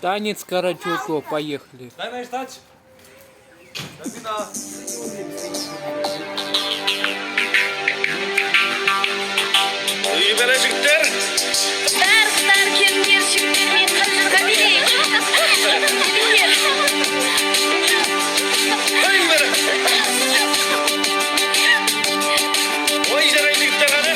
Танец Карачурко, поехали. Дай мне ждать. Кабина. Үйбележіктер. Кыздар, келіндер, жігіттер, мен Карачурка билейін. Ой, жарай жігіттер қане.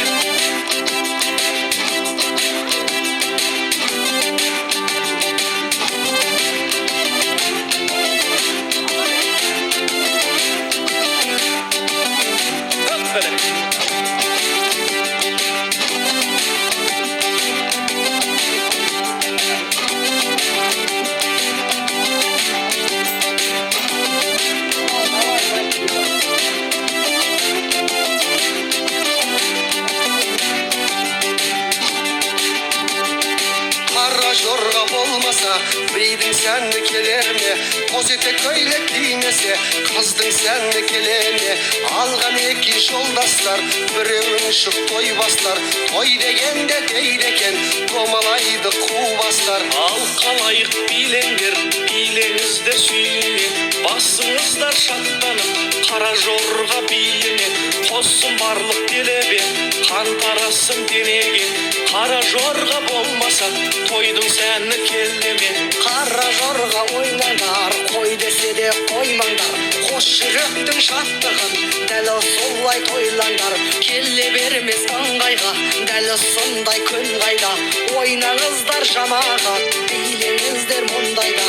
Жорға болмаса, бейдің сәнді келер ме? Қос етек көйлек кимесе, қыздың сәнді келер ме? Алған екі жолдастар, біреуін шық той бастар. Той дегенде дейді екен, томалайды қу бастар. Ал қалайық билеңдер, билеңіздер сүйіне, басыңыздар шаттанып, қара жорға биіне. Қосын барлық делебе, қан тарасын денеге. Қара жорға болмаса, тойдың сәні келеме. Қара жорға ойнаңдар, қой десе де қоймаңдар. Қос жүректің шаттығын, дәл солай тойлаңдар. Келе бермес ыңғайға, дәл сондай күн қайда. Ойнаңыздар жамағат, билеңіздер мұндайда.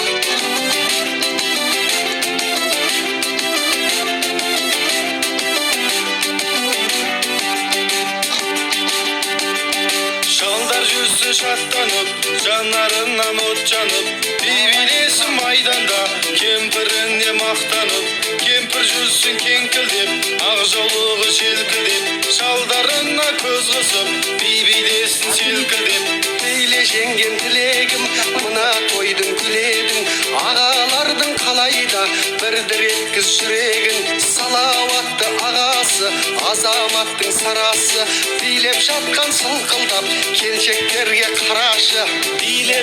Жалдар жүрсі шаттанып, жанарынан от жанып, бейбелесін майданда, кемпіріне мақтанып. Кемпір жүрсін кеңкілдеп, ақ жаулығы желкілдеп, жалдарына көз қысып, бейбелесін селкілдеп. Бейле жеңген тілегім, мына тойдың күлегін, ағалардың қалайда бірдір еткіз жүрегін. Салауатты ағасы, азаматтың сарасы, билеп жатқан сылқылдап, келшектерге қарашы. Биле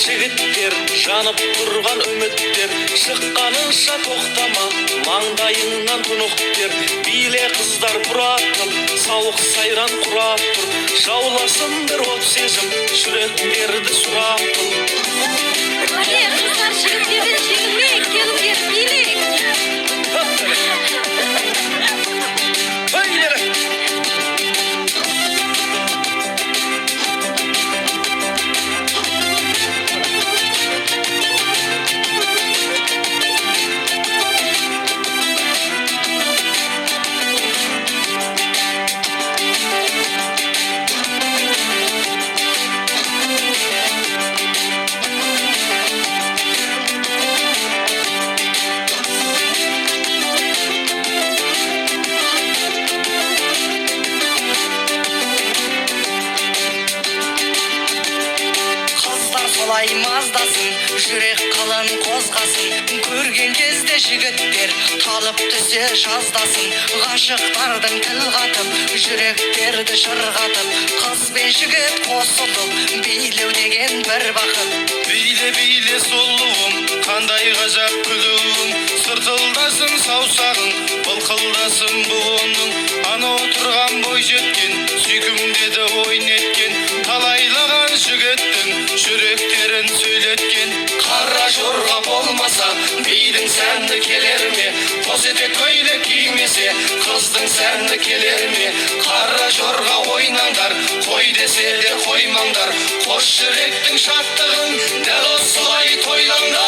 жігіттер, жанып тұрған үміттер, шыққанынша тоқтама, маңдайыңнан тұнықтер. Биле қыздар бұратып, сауық сайран құрап тұр, жауласындар от сезім, жүректерді сұрап тұр. Кыздар, жігіттерден жеңілмейік, келіндер, билейік. Маздасын, жүрек қалын қозғасын, көрген кезде жігіттер талып түсе жаздасын. Ғашықтардың тіл қатып, жүректерді шырғатып, қыз бен жігіт қосылып, билеу деген бір бақыт. Биле сұлуым, қандай ғажап күлуім, сыртылдасын саусағың, былқылдасын буының. Ана отырған бой жеткен, сүйкімдеді ойын еткен, талайлаған жігіттің жүректерін сөйлеткен. Қара жорға болмаса, бидің сәнді келер ме? Қос етек көйлек кимесе, қыздың сәнді келер ме? Қара жорға ойнаңдар, қой десе де қоймаңдар. Қос жүректің шаттығын, дәл осылай тойлаңдар.